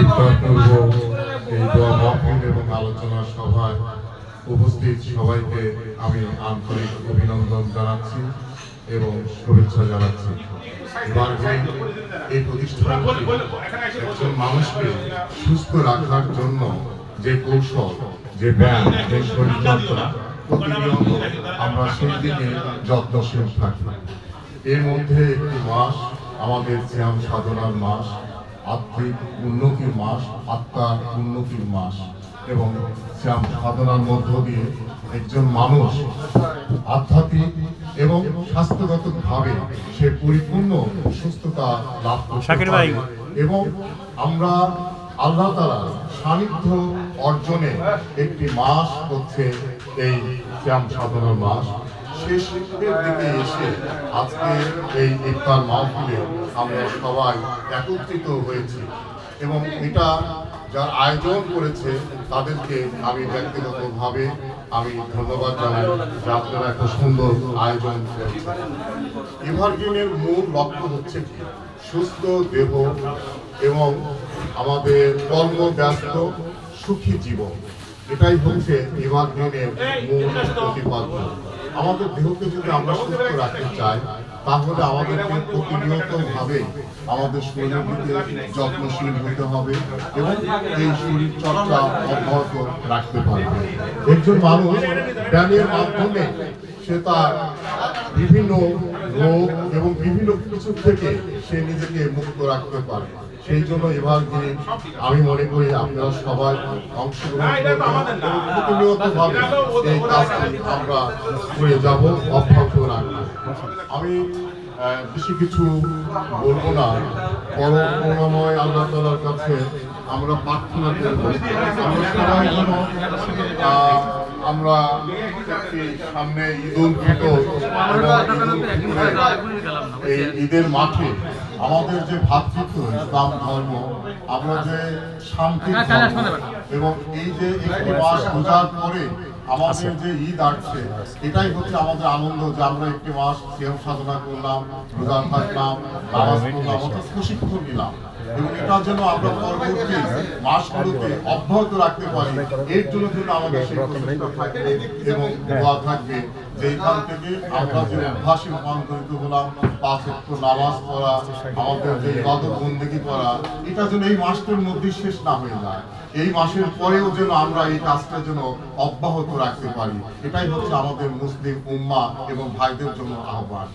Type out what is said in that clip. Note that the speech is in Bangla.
ইফতারপূর্ব এই দোয়া মাহফিল এবং আলোচনা সভায় উপস্থিত সবাইকে আমি আন্তরিক অভিনন্দন জানাচ্ছি এবং শুভেচ্ছা জানাচ্ছি। এই প্রতিষ্ঠানটি একজন মানুষকে সুস্থ রাখার জন্য যে কৌশল, যে ব্যায়াম, যে শরীরচর্চা প্রতিনিয়ত আমরা সেই দিকে যত্নশীল থাকি। এর মধ্যে একটি মাস আমাদের সিয়াম সাধনার মাস, আত্মিক উন্নতির মাস, আত্মার উন্নতির মাস এবং সিয়াম সাধনার মধ্য দিয়ে একজন মানুষ আধ্যাত্মিক এবং স্বাস্থ্যগতভাবে সে পরিপূর্ণ সুস্থতা লাভ করতে পারে এবং আমরা আল্লাহ তাআলার সান্নিধ্য অর্জনে একটি মাস হচ্ছে এই সিয়াম সাধনার মাস। শেষের দিকে এসে আজকে এই ইফতার মাহফিলে আমরা সবাই একত্রিত হয়েছি এবং এটা যার আয়োজন করেছে তাদেরকে আমি ব্যক্তিগতভাবে আমি ধন্যবাদ জানাই যে আপনারা এত সুন্দর আয়োজন করেছেন। এভারগ্রিনের মূল লক্ষ্য হচ্ছে কি সুস্থ দেহ এবং আমাদের কর্মব্যস্ত সুখী জীবন, এটাই হচ্ছে এভারগ্রিনের মূল প্রতিপাদ্য। আমাদের দেহকে যদি আমরা সুস্থ রাখতে চাই তাহলে আমাদেরকে প্রতিনিয়তভাবে আমাদের শরীরের দিকে যত্নশীল হতে হবে এবং এই শরীর চর্চা অব্যাহত রাখতে পারবে। একজন মানুষ ব্যায়ামের মাধ্যমে সে তার বিভিন্ন রোগ এবং বিভিন্ন কিছু থেকে সে নিজেকে মুক্ত রাখতে পারে। সেই জন্য এভারগ্রিন আমি মনে করি আপনারা সবাই অংশগ্রহণ করবেন এবং প্রতিনিয়তভাবে এই কাজটি আমরা করে যাব, অব্যাহত রাখবো। আমি বেশি কিছু বলবো না, পরম করুণাময় আল্লাহ তাআলার কাছে আমরা প্রার্থনা করব আমরা সবাই যেন আমরা সামনে ঈদুল ফিতর এই ঈদের মাঠে আমাদের যে ভ্রাতৃত্ব ইসলাম ধর্ম, আমরা যে শান্তি এবং এই যে একটি মাস রোজার পরে আমাদের যে ঈদ আসছে এটাই হচ্ছে আমাদের আনন্দ যে আমরা একটি মাস সিয়াম সাধনা করলাম, রোজা থাকলাম, নামাজ পড়লাম, অর্থাৎ প্রশিক্ষণ নিলাম এবং এটার জন্য আমরা পরবর্তী মাসগুলোতে অব্যাহত রাখতে পারি। এর জন্য আমাদের সেই প্রচেষ্টা থাকবে এবং দোয়া থাকবে যে এখান থেকে আমরা যে অভ্যাসে রূপান্তরিত হলাম, 5 ওয়াক্ত নামাজ পড়া, আমাদের যে ইবাদত বন্দেগী করা, এটা যেন এই মাসটার মধ্যে শেষ না হয়ে যায়, এই মাসের পরেও যেন আমরা এই কাজটা যেন অব্যাহত রাখতে পারি। এটাই হচ্ছে আমাদের মুসলিম উম্মাহ এবং ভাইদের জন্য আহ্বান।